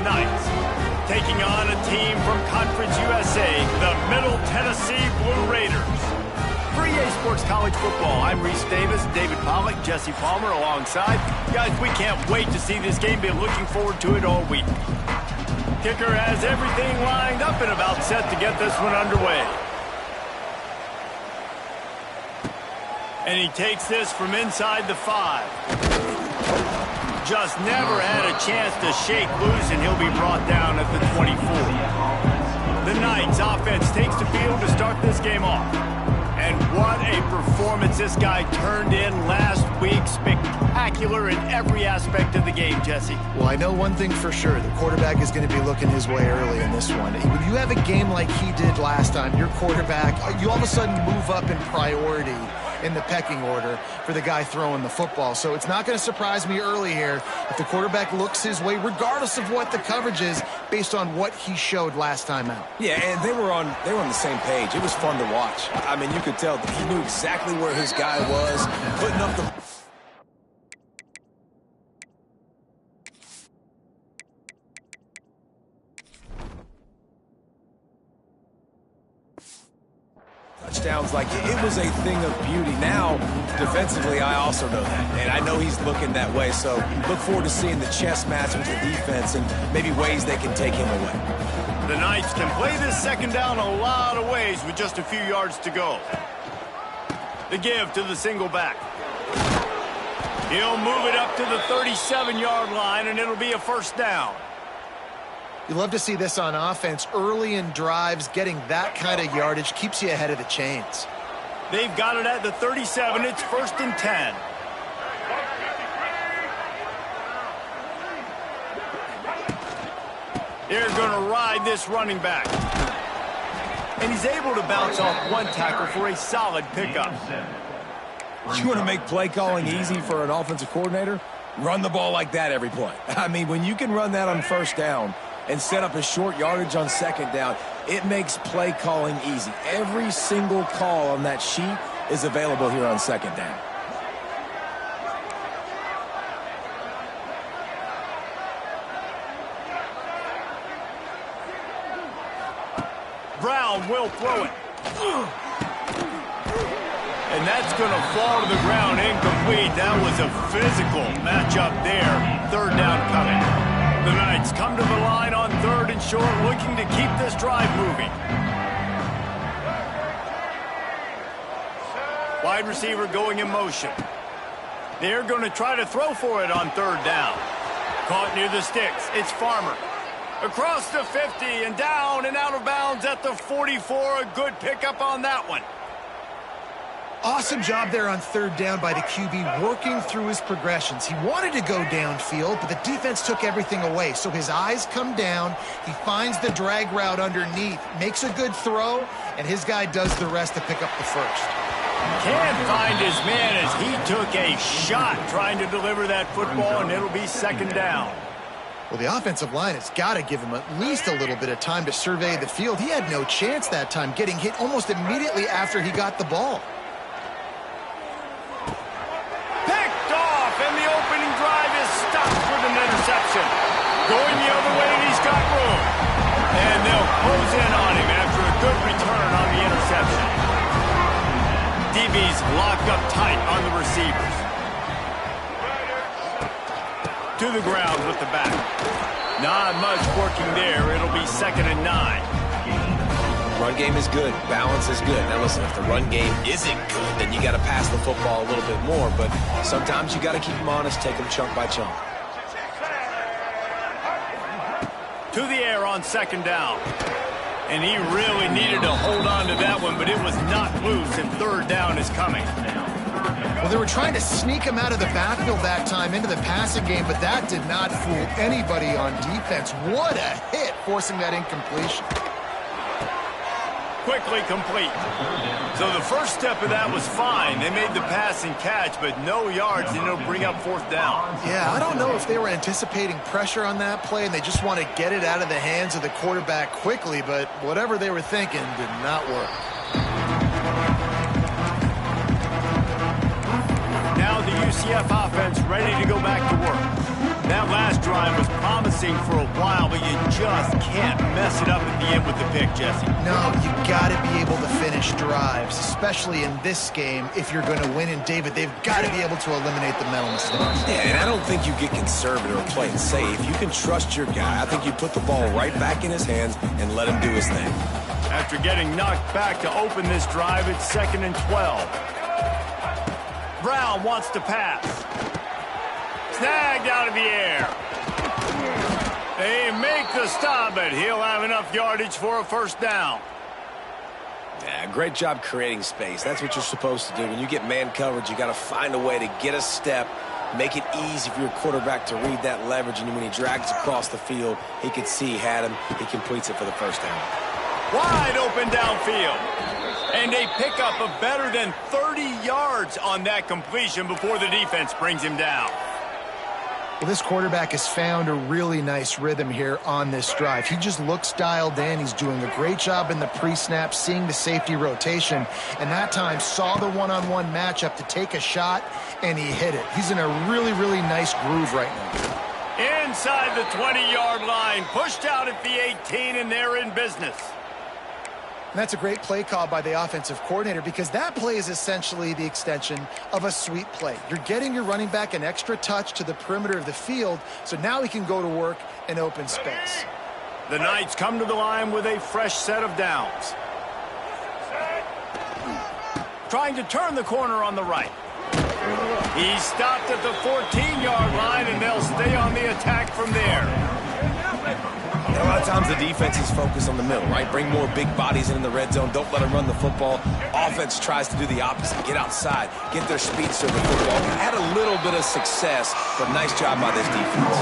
Knights. Taking on a team from Conference USA, the Middle Tennessee Blue Raiders. For EA Sports College Football, I'm Reese Davis, David Pollack, Jesse Palmer alongside. Guys, we can't wait to see this game. Been looking forward to it all week. Kicker has everything lined up and about set to get this one underway. And he takes this from inside the 5. Just never had a chance to shake loose, and he'll be brought down at the 24. The Knights offense takes the field to start this game off. And what a performance this guy turned in last week. Spectacular in every aspect of the game, Jesse. Well, I know one thing for sure. The quarterback is going to be looking his way early in this one. When you have a game like he did last time, your quarterback, you all of a sudden move up in priority in the pecking order for the guy throwing the football. So it's not going to surprise me early here if the quarterback looks his way, regardless of what the coverage is, based on what he showed last time out. Yeah, and they were on the same page. It was fun to watch. I mean, you could tell that he knew exactly where his guy was, putting up the... touchdowns. Like, it was a thing of beauty. Now, defensively, I also know that, and I know he's looking that way, so look forward to seeing the chess match with the defense and maybe ways they can take him away. The Knights can play this second down a lot of ways with just a few yards to go. The give to the single back. He'll move it up to the 37-yard line, and it'll be a first down. You love to see this on offense. Early in drives, getting that kind of yardage keeps you ahead of the chains. They've got it at the 37. It's 1st and 10. They're going to ride this running back. And he's able to bounce off one tackle for a solid pickup. You want to make play calling easy for an offensive coordinator? Run the ball like that every play. I mean, when you can run that on first down and set up a short yardage on second down, it makes play calling easy. Every single call on that sheet is available here on second down. Brown will throw it. And that's going to fall to the ground incomplete. That was a physical matchup there. Third down coming. The Knights come to the line on 3rd and short, looking to keep this drive moving. Wide receiver going in motion. They're going to try to throw for it on 3rd down. Caught near the sticks. It's Farmer. Across the 50 and down and out of bounds at the 44. A good pickup on that one. Awesome job there on 3rd down by the QB, working through his progressions. He wanted to go downfield, but the defense took everything away. So his eyes come down. He finds the drag route underneath, makes a good throw, and his guy does the rest to pick up the first. Can't find his man as he took a shot trying to deliver that football, and it'll be 2nd down. Well, the offensive line has got to give him at least a little bit of time to survey the field. He had no chance that time, getting hit almost immediately after he got the ball. Picked off, and the opening drive is stopped with an interception. Going the other way, and he's got room. And they'll close in on him after a good return on the interception. DB's locked up tight on the receivers. To the ground with the back. Not much working there. It'll be 2nd and 9. Run game is good. Balance is good. Now listen, if the run game isn't good, then you got to pass the football a little bit more. But sometimes you got to keep them honest, take them chunk by chunk. To the air on 2nd down. And he really needed to hold on to that one, but it was knocked loose, and 3rd down is coming. Well, they were trying to sneak him out of the backfield that time into the passing game, but that did not fool anybody on defense. What a hit, forcing that incompletion. Quickly complete. So the first step of that was fine. They made the pass and catch, but no yards, and it'll bring up 4th down. Yeah, I don't know if they were anticipating pressure on that play, and they just want to get it out of the hands of the quarterback quickly, but whatever they were thinking did not work. Now the UCF offense ready to go back to work. That last drive was promising for a while, but you just can't mess it up at the end with the pick, Jesse. No, you got to be able to finish drives, especially in this game if you're going to win. And, David, they've got to be able to eliminate the mental mistakes. Yeah, and I don't think you get conservative or play it safe. You can trust your guy. I think you put the ball right back in his hands and let him do his thing. After getting knocked back to open this drive, it's 2nd and 12. Brown wants to pass. Snagged out of the air. They make the stop, but he'll have enough yardage for a first down. Yeah, great job creating space. That's what you're supposed to do. When you get man coverage, you got to find a way to get a step, make it easy for your quarterback to read that leverage, and when he drags across the field, he can see he had him. He completes it for the first down. Wide open downfield. And a pickup of better than 30 yards on that completion before the defense brings him down. Well, this quarterback has found a really nice rhythm here on this drive. He just looks dialed in. He's doing a great job in the pre-snap, seeing the safety rotation, and that time saw the one-on-one matchup to take a shot, and he hit it. He's in a really, really nice groove right now. Inside the 20-yard line, pushed out at the 18, and they're in business. And that's a great play call by the offensive coordinator because that play is essentially the extension of a sweep play. You're getting your running back an extra touch to the perimeter of the field, so now he can go to work in open space. The Knights come to the line with a fresh set of downs. Trying to turn the corner on the right. He stopped at the 14-yard line, and they'll stay on the attack from there. A lot of times the defense is focused on the middle, right? Bring more big bodies in the red zone. Don't let them run the football. Offense tries to do the opposite. Get outside. Get their speed to the football. Had a little bit of success, but nice job by this defense.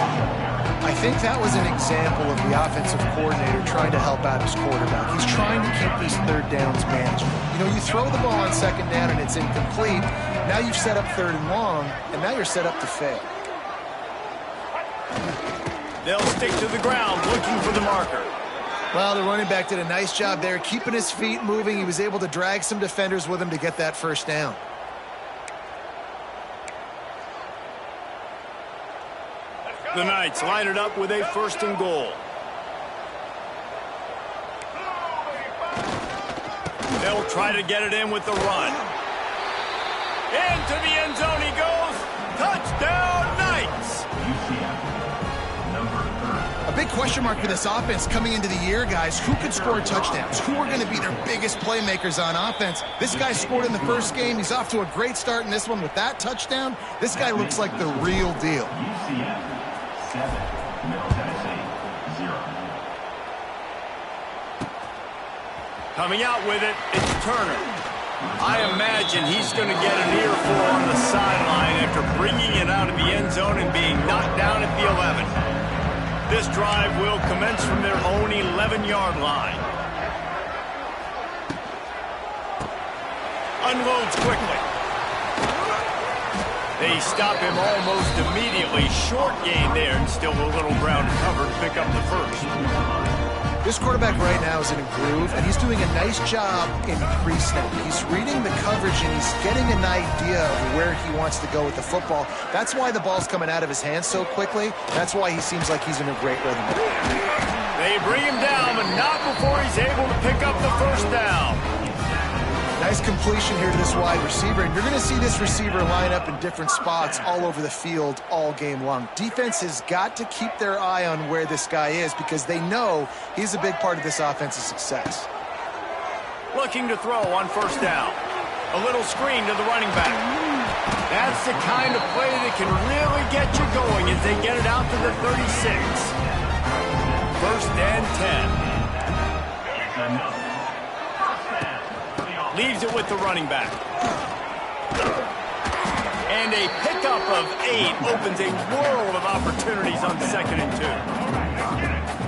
I think that was an example of the offensive coordinator trying to help out his quarterback. He's trying to keep these third downs manageable. You know, you throw the ball on second down and it's incomplete. Now you've set up 3rd and long, and now you're set up to fail. They'll stick to the ground looking for the marker. Well, the running back did a nice job there, keeping his feet moving. He was able to drag some defenders with him to get that first down. The Knights line it up with a 1st and goal. They'll try to get it in with the run. Into the end zone he goes. Touchdown, Knights! A big question mark for this offense coming into the year, guys. Who could score touchdowns? Who are going to be their biggest playmakers on offense? This guy scored in the first game. He's off to a great start in this one with that touchdown. This guy looks like the real deal. UCF 7, Middle Tennessee 0. Coming out with it, it's Turner. I imagine he's going to get an earful on the sideline after bringing it out of the end zone and being knocked down at the 11. This drive will commence from their own 11-yard line. Unloads quickly. They stop him almost immediately. Short gain there, and still a little ground to cover to pick up the first. This quarterback right now is in a groove, and he's doing a nice job in pre-snap. He's reading the coverage, and he's getting an idea of where he wants to go with the football. That's why the ball's coming out of his hands so quickly. That's why he seems like he's in a great rhythm. They bring him down, but not before he's able to pick up the first down. Nice completion here to this wide receiver, and you're going to see this receiver line up in different spots all over the field all game long. Defense has got to keep their eye on where this guy is because they know he's a big part of this offense's success. Looking to throw on first down. A little screen to the running back. That's the kind of play that can really get you going as they get it out to the 36. 1st and 10. Leaves it with the running back. And a pickup of 8 opens a world of opportunities on 2nd and 2.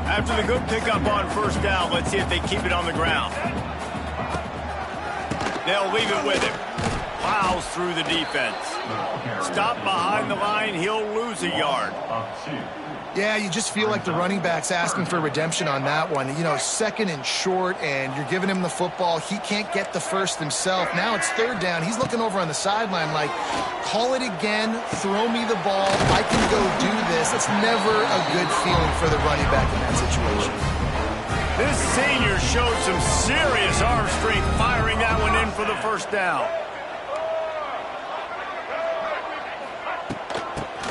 After the good pickup on first down, let's see if they keep it on the ground. They'll leave it with him. Plows through the defense. Stop behind the line, he'll lose a yard. Yeah, you just feel like the running back's asking for redemption on that one. You know, second and short, and you're giving him the football. He can't get the first himself. Now it's third down. He's looking over on the sideline like, call it again, throw me the ball, I can go do this. It's never a good feeling for the running back in that situation. This senior showed some serious arm strength firing that one in for the first down.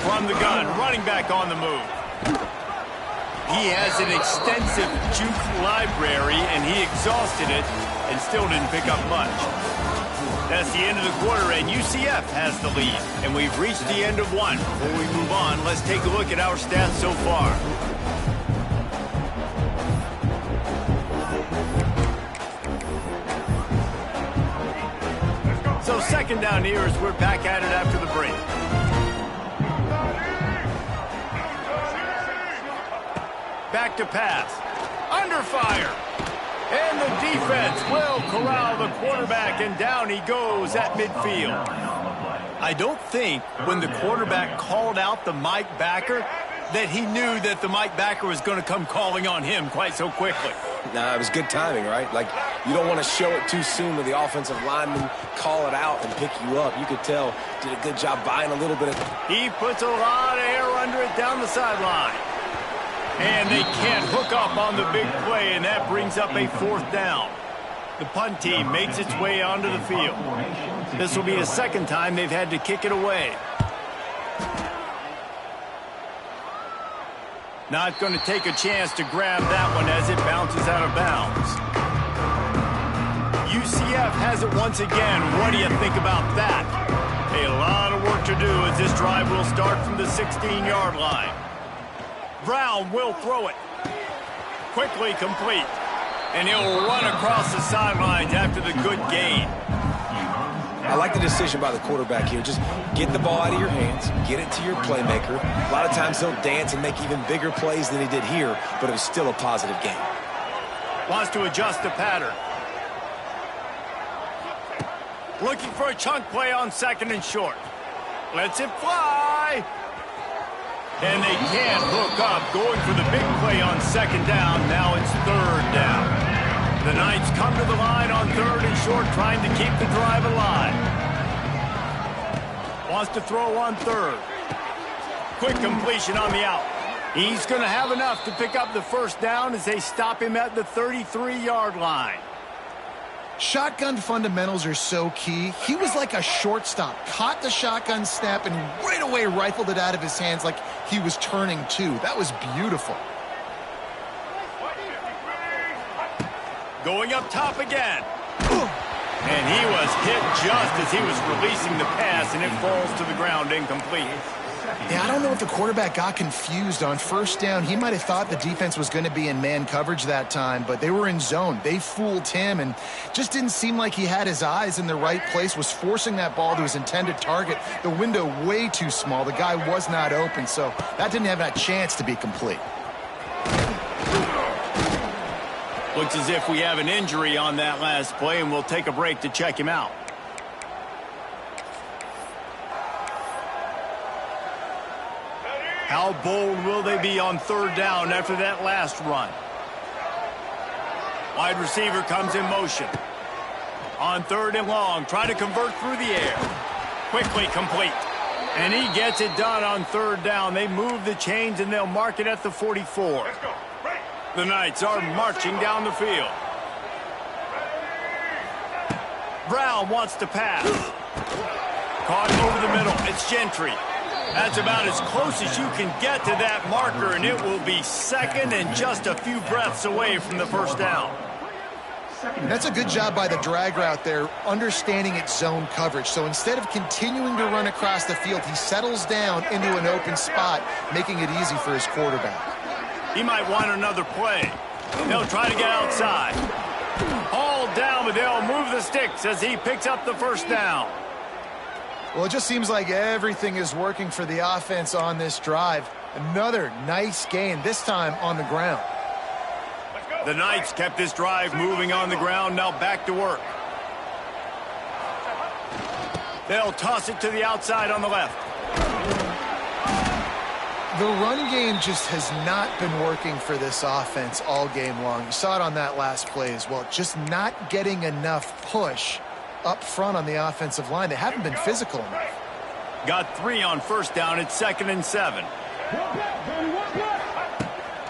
From the gun, running back on the move. He has an extensive juke library, and he exhausted it and still didn't pick up much. That's the end of the quarter, and UCF has the lead. And we've reached the end of one. Before we move on, let's take a look at our stats so far. So second down here as we're back at it after the break. Back to pass. Under fire. And the defense will corral the quarterback, and down he goes at midfield. I don't think when the quarterback called out the Mike backer that he knew that the Mike backer was going to come calling on him quite so quickly. Nah, it was good timing, right? Like, you don't want to show it too soon when the offensive lineman call it out and pick you up. You could tell, did a good job buying a little bit of... He puts a lot of air under it down the sideline. And they can't hook up on the big play, and that brings up a fourth down. The punt team makes its way onto the field. This will be the second time they've had to kick it away. Not going to take a chance to grab that one as it bounces out of bounds. UCF has it once again. What do you think about that? A lot of work to do as this drive will start from the 16-yard line. Brown will throw it. Quickly complete. And he'll run across the sidelines after the good gain. I like the decision by the quarterback here. Just get the ball out of your hands, get it to your playmaker. A lot of times he'll dance and make even bigger plays than he did here, but it was still a positive game. Wants to adjust the pattern. Looking for a chunk play on second and short. Lets it fly. And they can't hook up. Going for the big play on second down. Now it's third down. The Knights come to the line on third and short, trying to keep the drive alive. Wants to throw on third. Quick completion on the out. He's going to have enough to pick up the first down as they stop him at the 33-yard line. Shotgun fundamentals are so key. He was like a shortstop, caught the shotgun snap, and right away rifled it out of his hands like he was turning two. That was beautiful. Going up top again. And he was hit just as he was releasing the pass, and it falls to the ground incomplete. Yeah, I don't know if the quarterback got confused on first down. He might have thought the defense was going to be in man coverage that time, but they were in zone. They fooled him and just didn't seem like he had his eyes in the right place, was forcing that ball to his intended target. The window way too small. The guy was not open, so that didn't have that chance to be complete. Looks as if we have an injury on that last play, and we'll take a break to check him out. How bold will they be on third down after that last run? Wide receiver comes in motion. On third and long, try to convert through the air. Quickly complete. And he gets it done on third down. They move the chains, and they'll mark it at the 44. The Knights are marching down the field. Brown wants to pass. Caught over the middle. It's Gentry. That's about as close as you can get to that marker, and it will be second and just a few breaths away from the first down. That's a good job by the drag route there, understanding its zone coverage. So instead of continuing to run across the field, he settles down into an open spot, making it easy for his quarterback. He might want another play. They'll try to get outside. Hauled down, but they'll move the sticks as he picks up the first down. Well, it just seems like everything is working for the offense on this drive. Another nice gain, this time on the ground. The Knights kept this drive moving on the ground, now back to work. They'll toss it to the outside on the left. The run game just has not been working for this offense all game long. You saw it on that last play as well. Just not getting enough push up front on the offensive line. They haven't been physical enough. Got 3 on first down. It's 2nd and 7.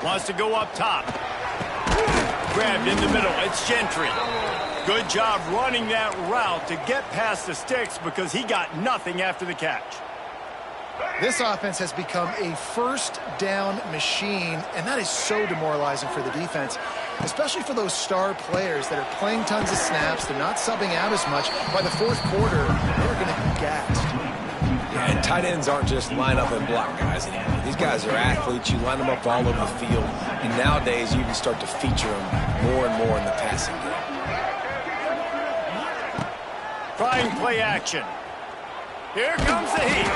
Wants to go up top. Grabbed in the middle. It's Gentry. Good job running that route to get past the sticks because he got nothing after the catch. This offense has become a first down machine, and that is so demoralizing for the defense, especially for those star players that are playing tons of snaps. They're not subbing out as much. By the fourth quarter, they're going to be gassed. Yeah, and tight ends aren't just line up and block guys anymore. These guys are athletes. You line them up all over the field, and nowadays you can start to feature them more and more in the passing game. Trying play action. Here comes the heat.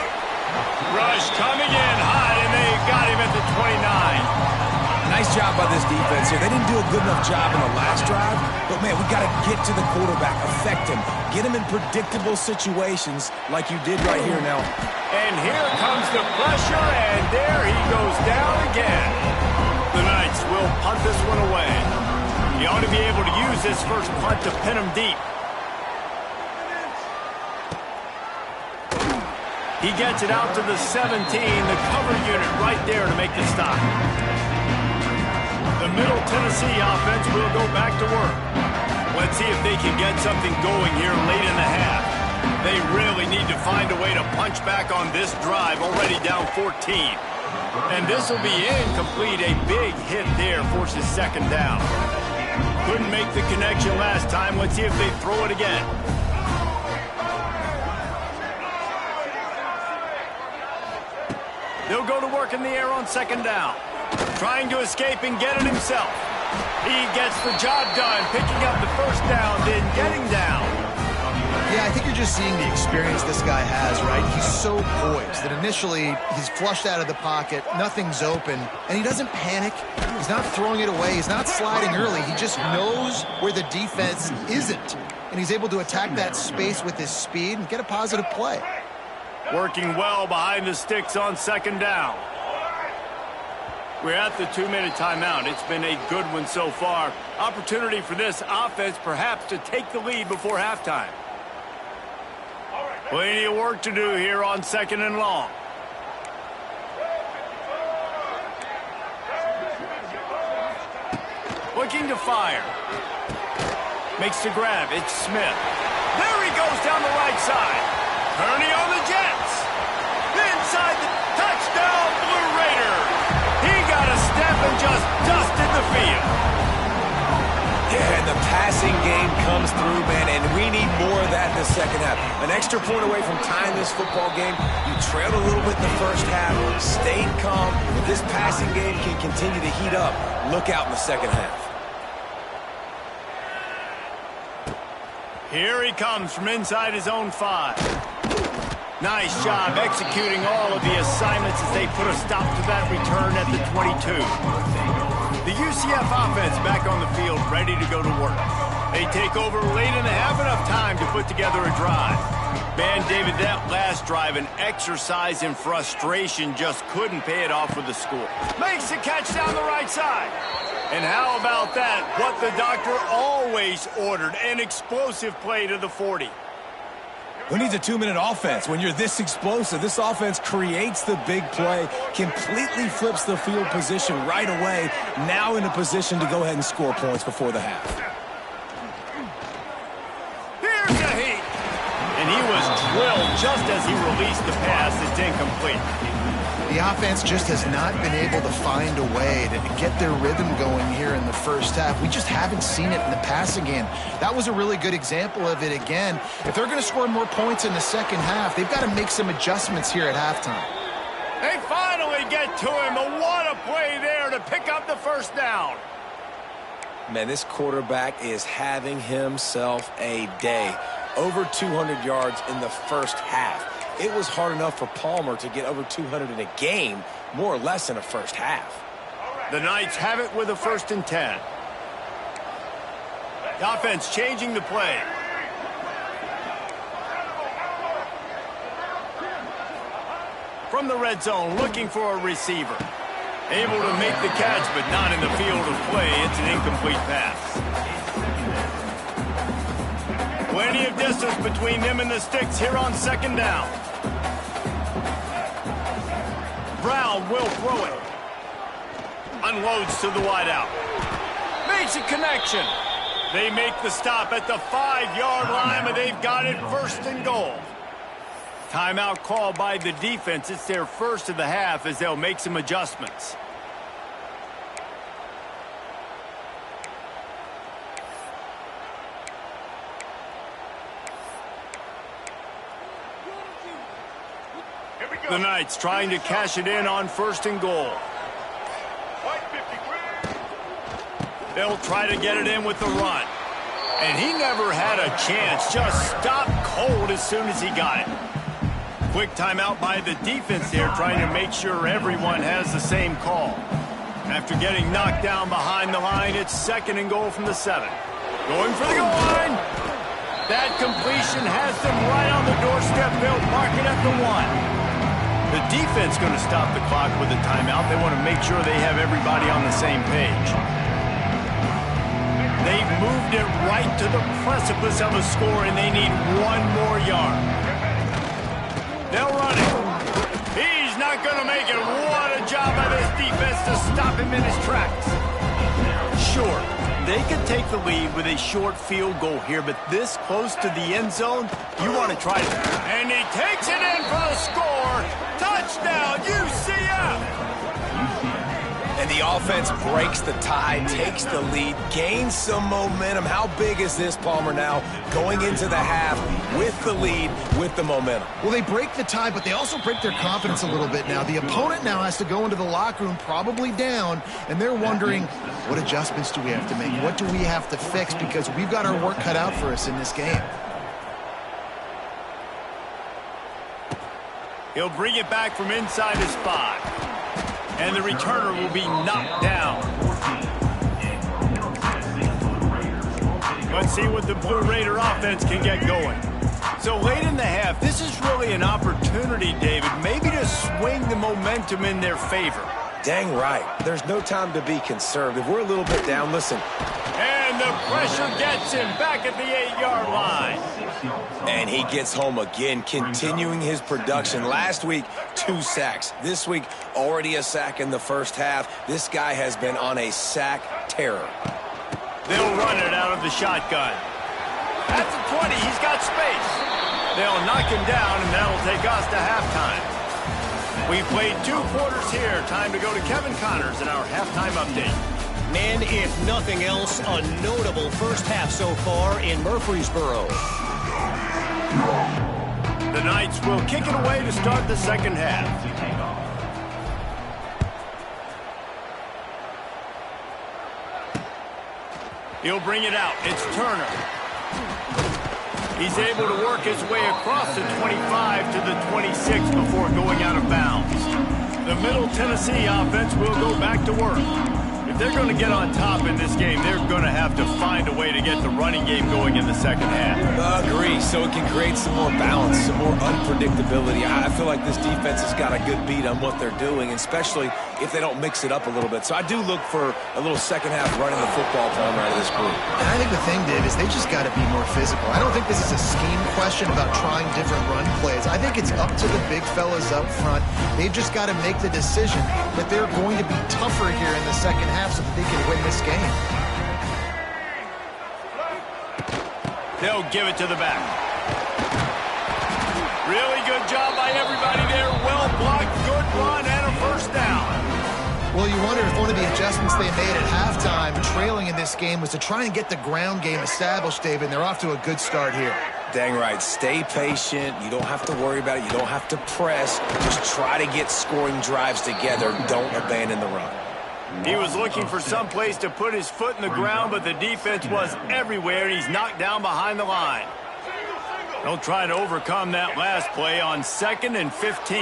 Rush coming in hot, and they got him at the 29. Nice job by this defense here. They didn't do a good enough job in the last drive, but, man, we got to get to the quarterback, affect him, get him in predictable situations like you did right here now. And here comes the pressure, and there he goes down again. The Knights will punt this one away. He ought to be able to use this first punt to pin him deep. He gets it out to the 17, the cover unit right there to make the stop. The Middle Tennessee offense will go back to work. Let's see if they can get something going here late in the half. They really need to find a way to punch back on this drive, already down 14. And this will be incomplete. A big hit there forces 2nd down. Couldn't make the connection last time. Let's see if they throw it again. They'll go to work in the air on 2nd down. Trying to escape and get it himself. He gets the job done, picking up the first down, then getting down. Yeah, I think you're just seeing the experience this guy has, right? He's so poised that initially he's flushed out of the pocket, nothing's open, and he doesn't panic. He's not throwing it away. He's not sliding early. He just knows where the defense isn't, and he's able to attack that space with his speed and get a positive play. Working well behind the sticks on 2nd down. We're at the 2-minute timeout. It's been a good one so far. Opportunity for this offense perhaps to take the lead before halftime. Plenty of work to do here on 2nd and long. Looking to fire. Makes the grab. It's Smith. There he goes down the right side. Kearney on the Jets. Inside the touchdown, Blue Raider. He got a step and just dusted the field. Yeah, and the passing game comes through, man, and we need more of that in the second half. An extra point away from tying this football game. You trailed a little bit in the first half, stayed calm. If this passing game can continue to heat up, look out in the second half. Here he comes from inside his own 5. Nice job executing all of the assignments as they put a stop to that return at the 22. The UCF offense back on the field, ready to go to work. They take over late in the half, enough time to put together a drive. Man, David, that last drive, an exercise in frustration, just couldn't pay it off with the score. Makes the catch down the right side. And how about that? What the doctor always ordered, an explosive play to the 40. Who needs a 2-minute offense? When you're this explosive, this offense creates the big play, completely flips the field position right away, now in a position to go ahead and score points before the half. Here's the heat. And he was drilled just as he released the pass. It's incomplete. The offense just has not been able to find a way to get their rhythm going here in the first half. We just haven't seen it in the passing game. That was a really good example of it again. If they're going to score more points in the second half, they've got to make some adjustments here at halftime. They finally get to him. But what a play there to pick up the first down. Man, this quarterback is having himself a day. Over 200 yards in the first half. It was hard enough for Palmer to get over 200 in a game, more or less in a first half. The Knights have it with a 1st and 10. The offense changing the play. From the red zone, looking for a receiver. Able to make the catch, but not in the field of play. It's an incomplete pass. Plenty of distance between them and the sticks here on second down. Brown will throw it. Unloads to the wideout. Makes a connection. They make the stop at the 5-yard line, but they've got it first and goal. Timeout called by the defense. It's their first of the half as they'll make some adjustments. The Knights trying to cash it in on first and goal. They'll try to get it in with the run. And he never had a chance. Just stopped cold as soon as he got it. Quick timeout by the defense there, trying to make sure everyone has the same call. After getting knocked down behind the line, it's second and goal from the 7. Going for the goal line. That completion has them right on the doorstep. They'll mark it at the 1. The defense going to stop the clock with a timeout. They want to make sure they have everybody on the same page. They've moved it right to the precipice of a score, and they need one more yard. They'll run it. He's not going to make it. What a job by this defense to stop him in his tracks. Sure, they could take the lead with a short field goal here, but this close to the end zone, you want to try it. And he takes it in for the score. Touchdown, UCF! And the offense breaks the tie, takes the lead, gains some momentum. How big is this, Palmer, now going into the half with the lead, with the momentum? Well, they break the tie, but they also break their confidence a little bit now. The opponent now has to go into the locker room probably down, and they're wondering, what adjustments do we have to make? What do we have to fix? Because we've got our work cut out for us in this game. He'll bring it back from inside his 5. And the returner will be knocked down. Let's see what the Blue Raider offense can get going. So late in the half, this is really an opportunity, David, maybe to swing the momentum in their favor. Dang right. There's no time to be conservative. We're a little bit down. Listen. And the pressure gets him back at the 8-yard line. And he gets home again, continuing his production. Last week, 2 sacks. This week, already a sack in the first half. This guy has been on a sack terror. They'll run it out of the shotgun. At the 20, he's got space. They'll knock him down, and that'll take us to halftime. We've played 2 quarters here. Time to go to Kevin Connors in our halftime update. And if nothing else, a notable first half so far in Murfreesboro. The Knights will kick it away to start the second half. He'll bring it out. It's Turner. He's able to work his way across the 25 to the 26 before going out of bounds. The Middle Tennessee offense will go back to work. If they're going to get on top in this game, they're going to have to find a way to get the running game going in the second half. Agree, so it can create some more balance, some more unpredictability. I feel like this defense has got a good beat on what they're doing, especially if they don't mix it up a little bit. So I do look for a little second half running the football plan out of this group. And I think the thing, Dave, is they just got to be more physical. I don't think this is a scheme question about trying different run plays. I think it's up to the big fellas up front. They've just got to make the decision that they're going to be tougher here in the second half so that they can win this game. They'll give it to the back. Really good job by everybody there. Well blocked, good run, and a first down. Well, you wonder if one of the adjustments they made at halftime, trailing in this game, was to try and get the ground game established, David, and they're off to a good start here. Dang right. Stay patient. You don't have to worry about it. You don't have to press. Just try to get scoring drives together. Don't abandon the run. He was looking for some place to put his foot in the ground, but the defense was everywhere, and he's knocked down behind the line. They'll try to overcome that last play on 2nd and 15.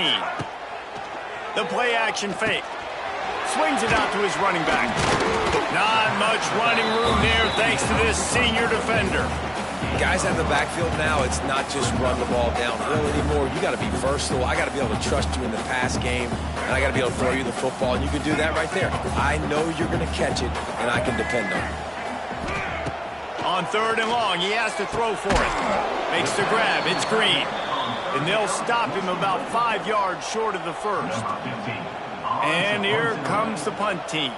The play action fake. Swings it out to his running back. Not much running room there thanks to this senior defender. Guys have the backfield now. It's not just run the ball downhill anymore. You got to be versatile. I got to be able to trust you in the pass game, and I got to be able to throw you the football, and you can do that right there. I know you're going to catch it, and I can depend on it. On 3rd and long, he has to throw for it. Makes the grab. It's Green. And they'll stop him about 5 yards short of the first. And here comes the punt team.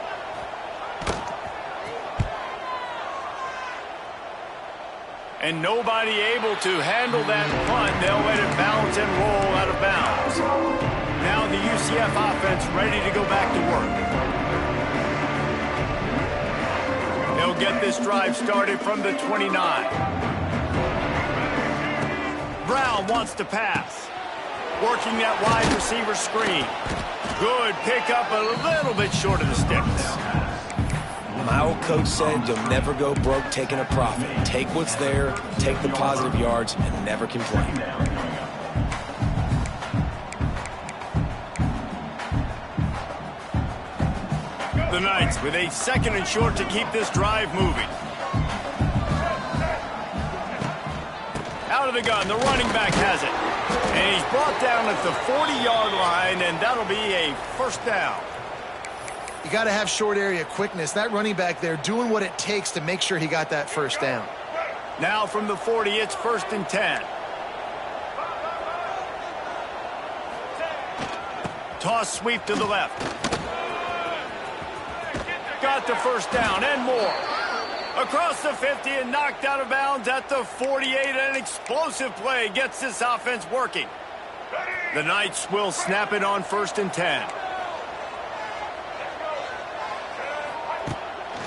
And nobody able to handle that punt. They'll let it bounce and roll out of bounds. Now the UCF offense ready to go back to work. They'll get this drive started from the 29. Brown wants to pass. Working that wide receiver screen. Good pickup, a little bit short of the sticks. My old coach said you'll never go broke taking a profit. Take what's there, take the positive yards, and never complain. The Knights with a 2nd and short to keep this drive moving. Out of the gun, the running back has it. And he's brought down at the 40-yard line, and that'll be a first down. You got to have short area quickness. That running back there doing what it takes to make sure he got that first down. Now from the 40, it's 1st and 10. Toss sweep to the left. Got the first down and more. Across the 50 and knocked out of bounds at the 48. An explosive play gets this offense working. The Knights will snap it on 1st and 10.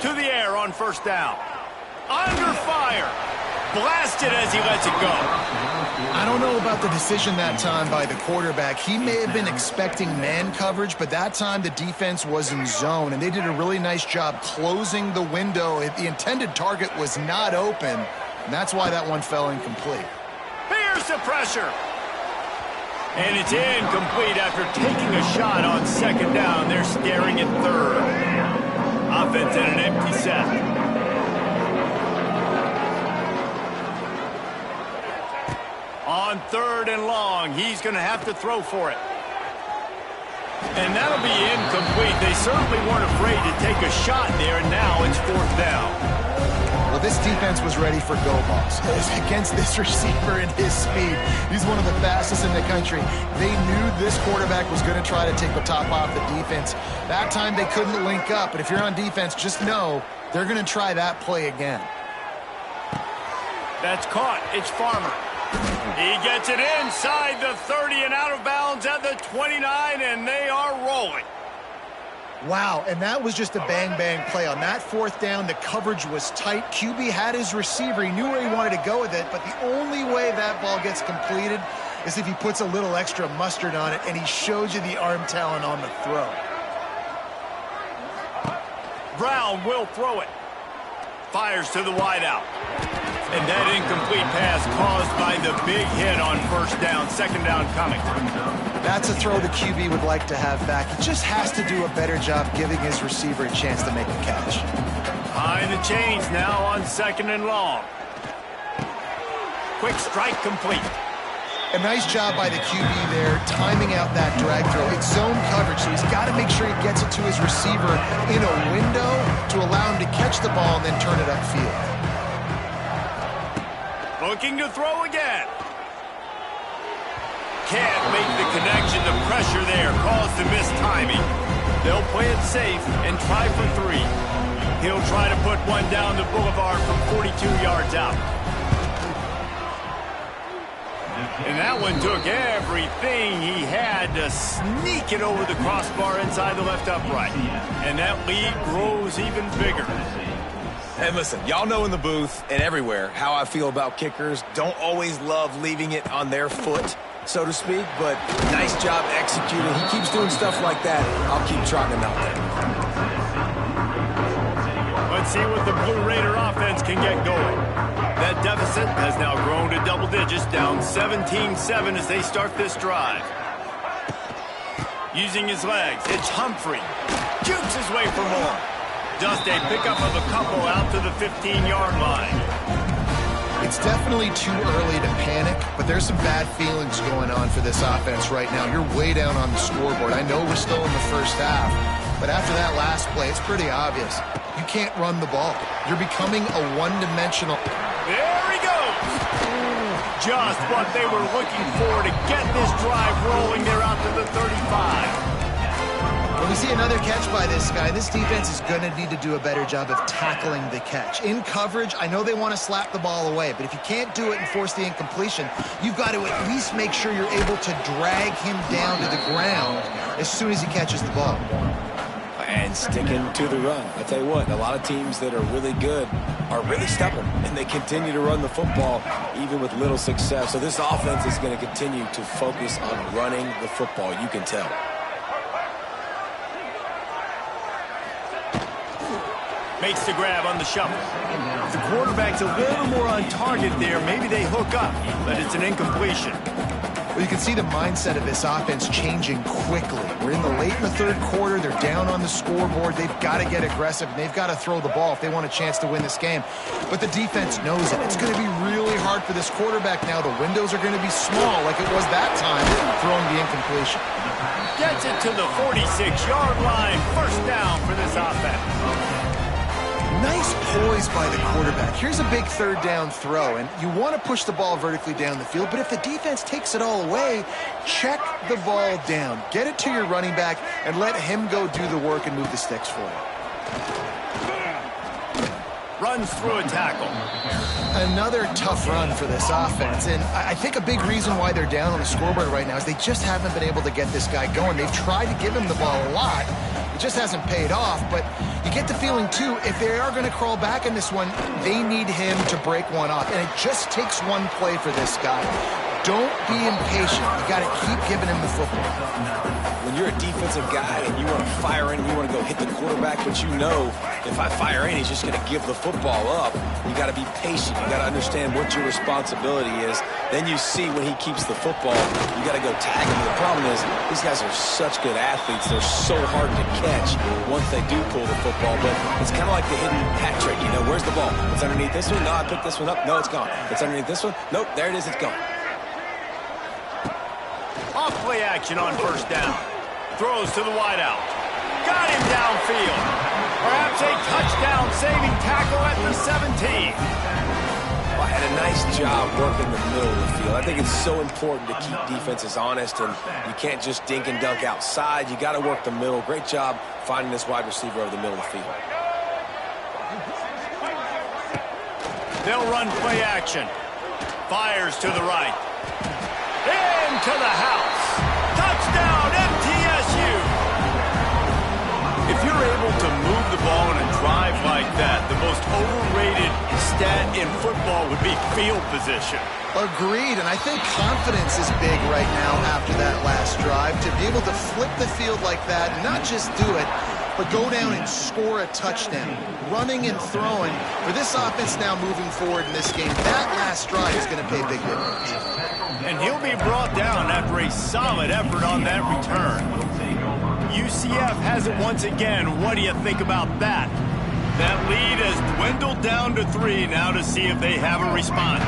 To the air on 1st down. Under fire. Blasted as he lets it go. I don't know about the decision that time by the quarterback. He may have been expecting man coverage, but that time the defense was in zone, and they did a really nice job closing the window. The intended target was not open, and that's why that one fell incomplete. Here's the pressure. And it's incomplete after taking a shot on 2nd down. They're staring at 3rd. Offense in an empty set. On 3rd and long, he's going to have to throw for it. And that'll be incomplete. They certainly weren't afraid to take a shot there, and now it's 4th down. Well, this defense was ready for go balls. Against this receiver and his speed, he's one of the fastest in the country. They knew this quarterback was going to try to take the top off the defense. That time they couldn't link up, but if you're on defense, just know they're going to try that play again. That's caught. It's Farmer. He gets it inside the 30 and out of bounds at the 29, and they are rolling. Wow, and that was just a bang-bang play. On that 4th down, the coverage was tight. QB had his receiver. He knew where he wanted to go with it, but the only way that ball gets completed is if he puts a little extra mustard on it, and he shows you the arm talent on the throw. Brown will throw it. Fires to the wideout. And that incomplete pass caused by the big hit on 1st down. 2nd down coming. That's a throw the QB would like to have back. He just has to do a better job giving his receiver a chance to make a catch. Behind the chains now on 2nd and long. Quick strike complete. A nice job by the QB there, timing out that drag throw. It's zone coverage, so he's got to make sure he gets it to his receiver in a window to allow him to catch the ball and then turn it upfield. Looking to throw again. Can't make the connection. The pressure there caused the missed timing. They'll play it safe and try for 3. He'll try to put one down the boulevard from 42 yards out. And that one took everything he had to sneak it over the crossbar inside the left upright. And that lead grows even bigger. And listen, y'all know in the booth and everywhere how I feel about kickers. Don't always love leaving it on their foot, so to speak, but nice job executing. He keeps doing stuff like that. I'll keep trotting him out there. Let's see what the Blue Raider offense can get going. That deficit has now grown to double digits, down 17-7 as they start this drive. Using his legs, it's Humphrey. Jukes his way for more. Just a pickup of a couple out to the 15-yard line. It's definitely too early to panic, but there's some bad feelings going on for this offense right now. You're way down on the scoreboard. I know we're still in the first half, but after that last play, it's pretty obvious. You can't run the ball. You're becoming a one-dimensional. There he goes. Just what they were looking for to get this drive rolling. They're out to the 35. When we see another catch by this guy, this defense is going to need to do a better job of tackling the catch. In coverage, I know they want to slap the ball away, but if you can't do it and force the incompletion, you've got to at least make sure you're able to drag him down to the ground as soon as he catches the ball. And sticking to the run. I tell you what, a lot of teams that are really good are really stubborn, and they continue to run the football even with little success. So this offense is going to continue to focus on running the football. You can tell. Makes the grab on the shuffle. If the quarterback's a little more on target there, maybe they hook up, but it's an incompletion. Well, you can see the mindset of this offense changing quickly. We're in the late in the third quarter. They're down on the scoreboard. They've got to get aggressive, and they've got to throw the ball if they want a chance to win this game. But the defense knows it. It's going to be really hard for this quarterback now. The windows are going to be small like it was that time throwing the incompletion. Gets it to the 46-yard line. First down for this offense. Nice poise by the quarterback. Here's a big third down throw, and you want to push the ball vertically down the field, but if the defense takes it all away, check the ball down. Get it to your running back and let him go do the work and move the sticks for you. Runs through a tackle. Another tough run for this offense, and I think a big reason why they're down on the scoreboard right now is they just haven't been able to get this guy going. They've tried to give him the ball a lot. It just hasn't paid off, but you get the feeling, too, if they are going to crawl back in this one, they need him to break one off, and it just takes one play for this guy. Don't be impatient. You got to keep giving him the football. When you're a defensive guy and you want to fire in, you want to go hit the quarterback, but you know if I fire in, he's just going to give the football up. You got to be patient. You got to understand what your responsibility is. Then you see when he keeps the football, you got to go tag him. The problem is these guys are such good athletes. They're so hard to catch once they do pull the football, but it's kind of like the hidden hat trick. You know, where's the ball? It's underneath this one. No, I picked this one up. No, it's gone. It's underneath this one. Nope, there it is. It's gone. Off play action on first down. Throws to the wideout. Got him downfield. Perhaps a touchdown-saving tackle at the 17. Well, had a nice job working the middle of the field. I think it's so important to keep defenses honest, and you can't just dink and dunk outside. You got to work the middle. Great job finding this wide receiver over the middle of the field. They'll run play action. Fires to the right. Into the house. Touchdown, MTSU. If you're able to move the ball in a drive like that, the most overrated stat in football would be field position. Agreed, and I think confidence is big right now after that last drive. To be able to flip the field like that, not just do it, but go down and score a touchdown. Running and throwing. For this offense now moving forward in this game, that last drive is going to pay big dividends. And he'll be brought down after a solid effort on that return. UCF has it once again. What do you think about that? That lead has dwindled down to 3 now to see if they have a response.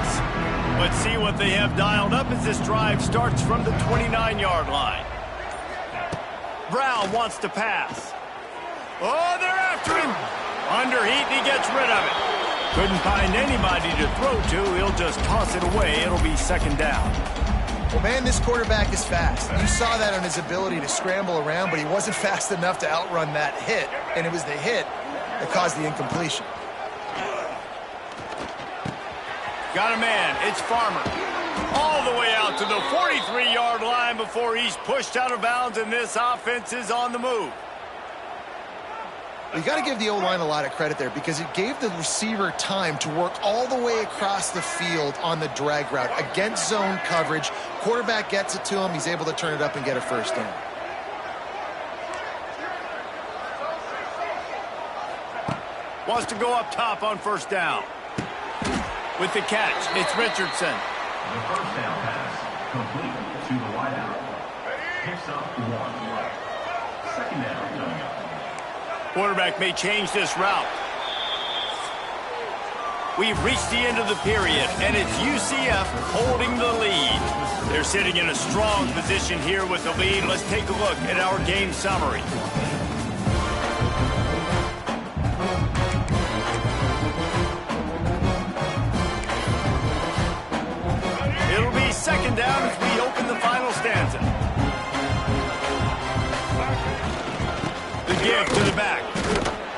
Let's see what they have dialed up as this drive starts from the 29-yard line. Brown wants to pass. Oh, they're after him. Under heat, and he gets rid of it. Couldn't find anybody to throw to. He'll just toss it away. It'll be second down. Well, man, this quarterback is fast. You saw that on his ability to scramble around, but he wasn't fast enough to outrun that hit, and it was the hit that caused the incompletion. Got a man. It's Farmer. All the way out to the 43-yard line before he's pushed out of bounds, and this offense is on the move. You got to give the O-line a lot of credit there because it gave the receiver time to work all the way across the field on the drag route against zone coverage. Quarterback gets it to him. He's able to turn it up and get a first down. Wants to go up top on first down. With the catch, it's Richardson. The first down pass complete to the wideout. Picks up 1. Second down coming up. Quarterback may change this route. We've reached the end of the period, and it's UCF holding the lead. They're sitting in a strong position here with the lead. Let's take a look at our game summary. It'll be second down as we open the final stanza. The give to the back.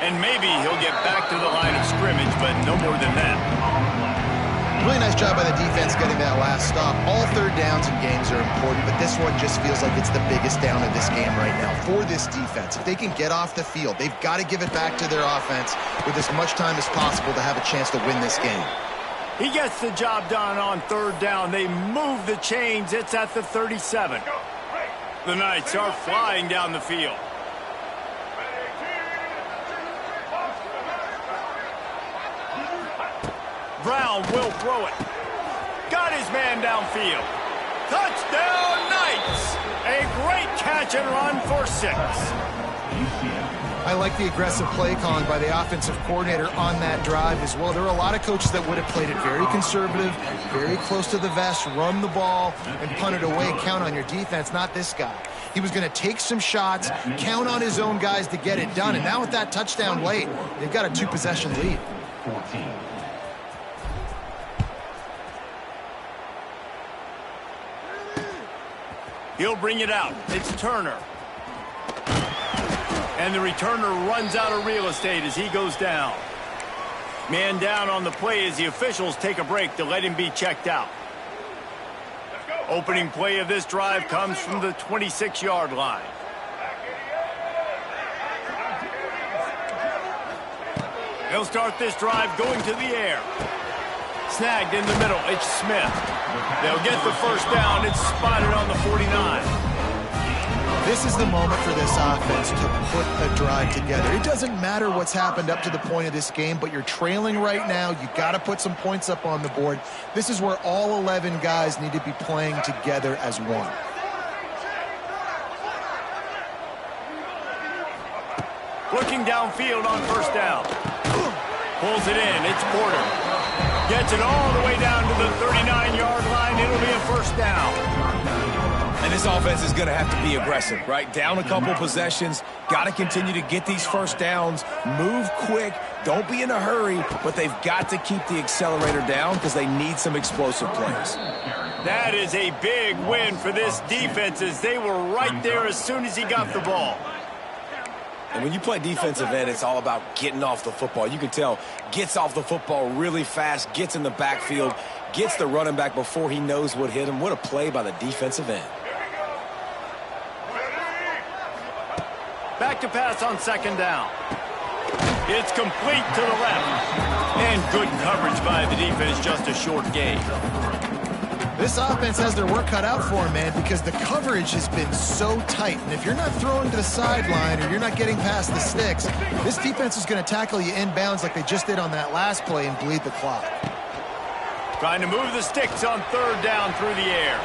And maybe he'll get back to the line of scrimmage, but no more than that. Really nice job by the defense getting that last stop. All third downs in games are important, but this one just feels like it's the biggest down of this game right now for this defense. If they can get off the field, they've got to give it back to their offense with as much time as possible to have a chance to win this game. He gets the job done on third down. They move the chains. It's at the 37. The Knights are flying down the field. Brown will throw it. Got his man downfield. Touchdown, Knights! A great catch and run for 6. I like the aggressive play calling by the offensive coordinator on that drive as well. There are a lot of coaches that would have played it very conservative, very close to the vest, run the ball, and punt it away, count on your defense. Not this guy. He was going to take some shots, count on his own guys to get it done. And now with that touchdown late, they've got a 2-possession lead. 14. He'll bring it out. It's Turner. And the returner runs out of real estate as he goes down. Man down on the play as the officials take a break to let him be checked out. Opening play of this drive comes from the 26-yard line. He'll start this drive going to the air. Snagged in the middle. It's Smith. They'll get the first down. It's spotted on the 49. This is the moment for this offense to put a drive together. It doesn't matter what's happened up to the point of this game, but you're trailing right now. You got to put some points up on the board. This is where all 11 guys need to be playing together as one. Looking downfield on first down. Pulls it in. It's Porter. Gets it all the way down to the 39-yard line. It'll be a first down. And this offense is going to have to be aggressive, right? Down a couple possessions. Got to continue to get these first downs. Move quick. Don't be in a hurry, but they've got to keep the accelerator down because they need some explosive plays. That is a big win for this defense as they were right there as soon as he got the ball. And when you play defensive end, it's all about getting off the football. You can tell, gets off the football really fast, gets in the backfield, gets the running back before he knows what hit him. What a play by the defensive end. Back to pass on second down. It's complete to the left. And good coverage by the defense, just a short gain. This offense has their work cut out for them, man, because the coverage has been so tight. And if you're not throwing to the sideline or you're not getting past the sticks, this defense is going to tackle you inbounds like they just did on that last play and bleed the clock. Trying to move the sticks on third down through the air.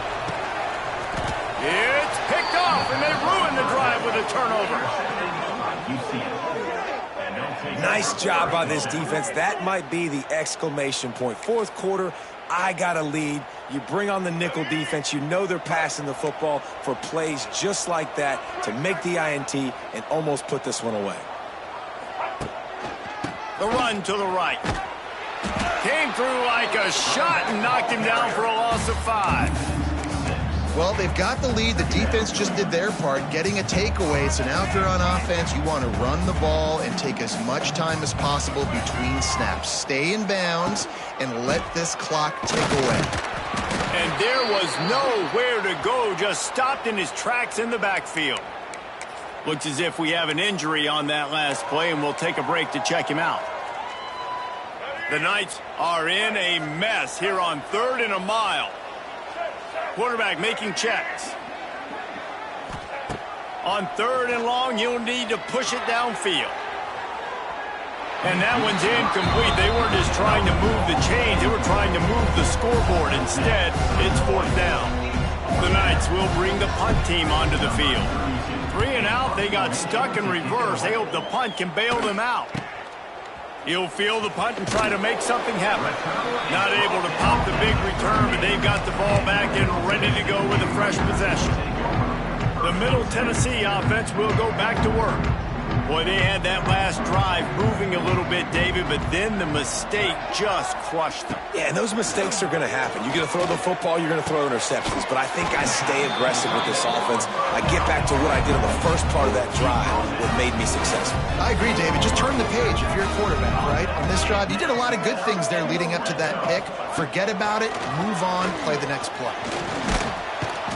It's picked off, and they ruin the drive with a turnover. Nice job by this defense. That might be the exclamation point. Fourth quarter, I got a lead. You bring on the nickel defense. You know they're passing the football for plays just like that to make the INT and almost put this one away. The run to the right. Came through like a shot and knocked him down for a loss of 5. Well, they've got the lead. The defense just did their part, getting a takeaway. So now if you're on offense, you want to run the ball and take as much time as possible between snaps. Stay in bounds and let this clock tick away. And there was nowhere to go, just stopped in his tracks in the backfield. Looks as if we have an injury on that last play, and we'll take a break to check him out. The Knights are in a mess here on 3rd and a mile. Quarterback making checks. On 3rd and long, you'll need to push it downfield. And that one's incomplete. They weren't just trying to move the chains. They were trying to move the scoreboard. Instead, it's 4th down. The Knights will bring the punt team onto the field. 3 and out. They got stuck in reverse. They hope the punt can bail them out. He'll field the punt and try to make something happen. Not able to pop the big return, but they've got the ball back and ready to go with a fresh possession. The Middle Tennessee offense will go back to work. Boy, they had that last drive moving a little bit, David, but then the mistake just crushed them. Yeah, and those mistakes are going to happen. You're going to throw the football, you're going to throw interceptions. But I think I stay aggressive with this offense. I get back to what I did on the first part of that drive, what made me successful. I agree, David. Just turn the page if you're a quarterback, right? On this drive, you did a lot of good things there leading up to that pick. Forget about it, move on, play the next play.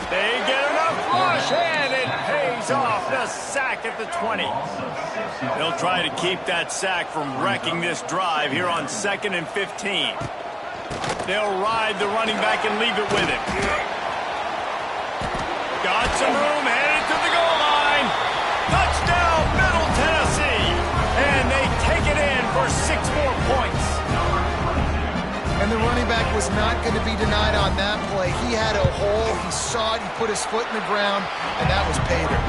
They get enough push, and it pays off. The sack at the 20. They'll try to keep that sack from wrecking this drive here on 2nd and 15. They'll ride the running back and leave it with him. Got some room, headed to the goal line. Touchdown, Middle Tennessee. And they take it in for 6 more points. And the running back was not going to be denied on that play. He had a hole, he saw it, he put his foot in the ground, and that was pay dirt.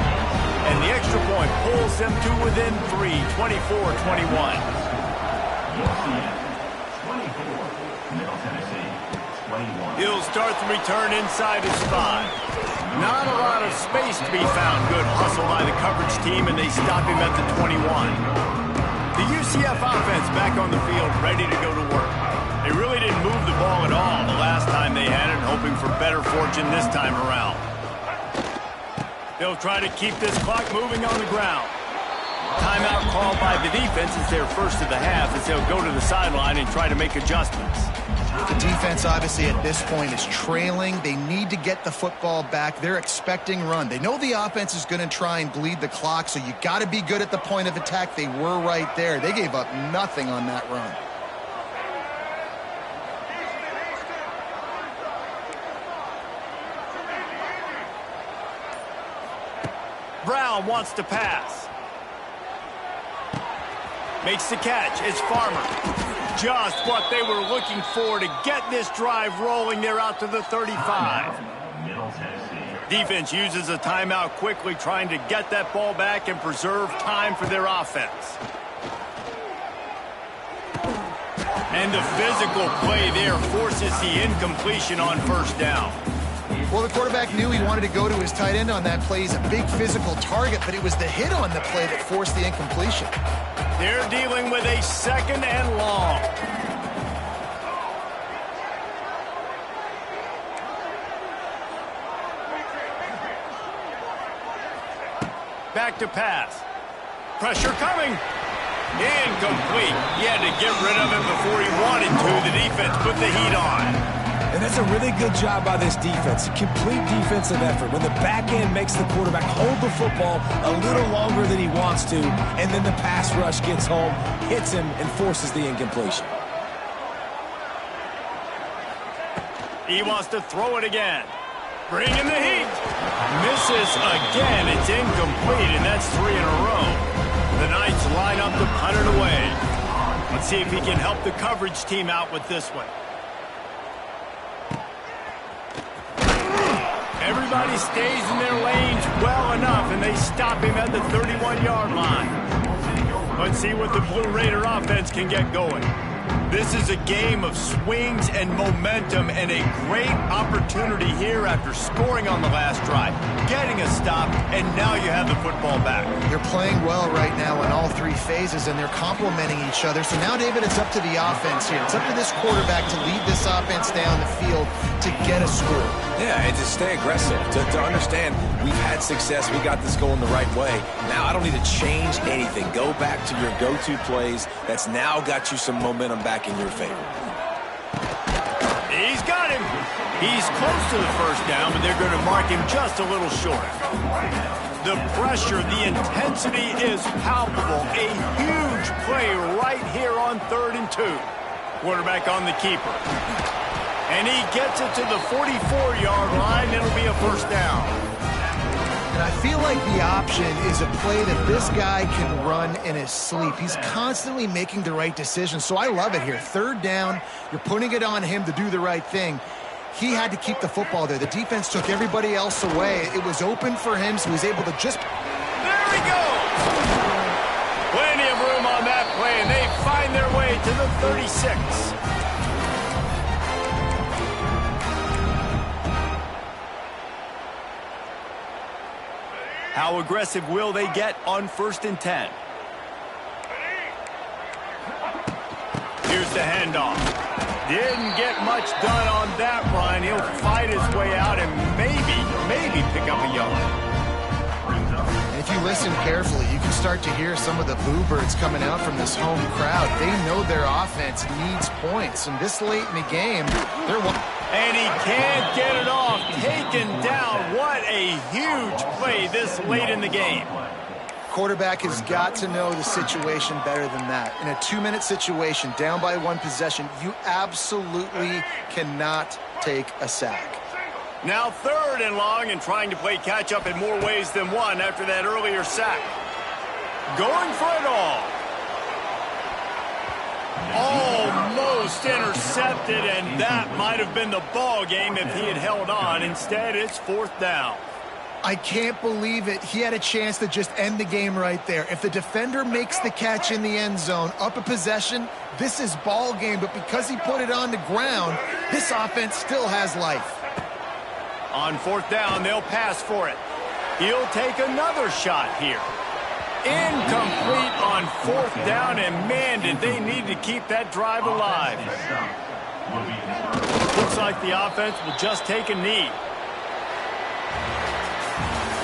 And the extra point pulls them to within 3, 24-21. He'll start the return inside his 5. Not a lot of space to be found. Good hustle by the coverage team, and they stop him at the 21. The UCF offense back on the field, ready to go to work. They really didn't move the ball at all the last time they had it, hoping for better fortune this time around. They'll try to keep this clock moving on the ground. Timeout called by the defense is their first of the half as they'll go to the sideline and try to make adjustments. The defense, obviously, at this point is trailing. They need to get the football back. They're expecting run. They know the offense is going to try and bleed the clock, so you got to be good at the point of attack. They were right there. They gave up nothing on that run. Brown wants to pass. Makes the catch. It's Farmer. Just what they were looking for to get this drive rolling. They're out to the 35. Defense uses a timeout quickly, trying to get that ball back and preserve time for their offense. And the physical play there forces the incompletion on first down. Well, the quarterback knew he wanted to go to his tight end on that play. He's a big physical target, but it was the hit on the play that forced the incompletion. They're dealing with a 2nd and long. Back to pass. Pressure coming. Incomplete. He had to get rid of him before he wanted to. The defense put the heat on. And that's a really good job by this defense. Complete defensive effort. When the back end makes the quarterback hold the football a little longer than he wants to, and then the pass rush gets home, hits him, and forces the incompletion. He wants to throw it again. Bring in the heat. Misses again. It's incomplete, and that's 3 in a row. The Knights line up to punt it away. Let's see if he can help the coverage team out with this one. Everybody stays in their lanes well enough, and they stop him at the 31-yard line. Let's see what the Blue Raider offense can get going. This is a game of swings and momentum, and a great opportunity here after scoring on the last drive, getting a stop, and now you have the football back. They're playing well right now in all 3 phases, and they're complementing each other. So now, David, it's up to the offense here. It's up to this quarterback to lead this offense down the field to get a score. Yeah, and to stay aggressive, to understand we've had success, we got this going the right way. Now I don't need to change anything. Go back to your go-to plays. That's now got you some momentum back in your favor. He's got him. He's close to the first down, but they're going to mark him just a little short. The pressure, the intensity is palpable. A huge play right here on 3rd and 2. Quarterback on the keeper. And he gets it to the 44-yard line. It'll be a first down. And I feel like the option is a play that this guy can run in his sleep. He's constantly making the right decision, so I love it here. 3rd down, you're putting it on him to do the right thing. He had to keep the football there. The defense took everybody else away. It was open for him, so he was able to just... There he goes! Plenty of room on that play, and they find their way to the 36. How aggressive will they get on 1st and 10? Here's the handoff. Didn't get much done on that run. He'll fight his way out and maybe pick up a yard. And if you listen carefully, you can start to hear some of the boo birds coming out from this home crowd. They know their offense needs points, and this late in the game, they're one. And he can't get it off. Taken down. What a huge play this late in the game. Quarterback has got to know the situation better than that. In a 2-minute situation, down by 1 possession, you absolutely cannot take a sack. Now 3rd and long and trying to play catch-up in more ways than one after that earlier sack. Going for it all. Almost intercepted, and that might have been the ball game if he had held on. Instead, it's 4th down. I can't believe it. He had a chance to just end the game right there. If the defender makes the catch in the end zone, up a possession, this is ball game. But because he put it on the ground, this offense still has life. On 4th down, they'll pass for it. He'll take another shot here. Incomplete on 4th down, and man, did they need to keep that drive alive. Looks like the offense will just take a knee.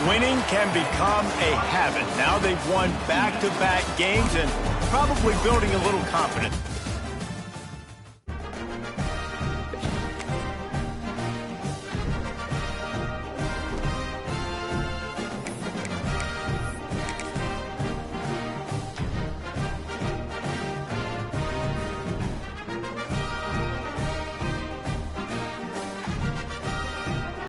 Winning can become a habit. Now they've won back-to-back games and probably building a little confidence.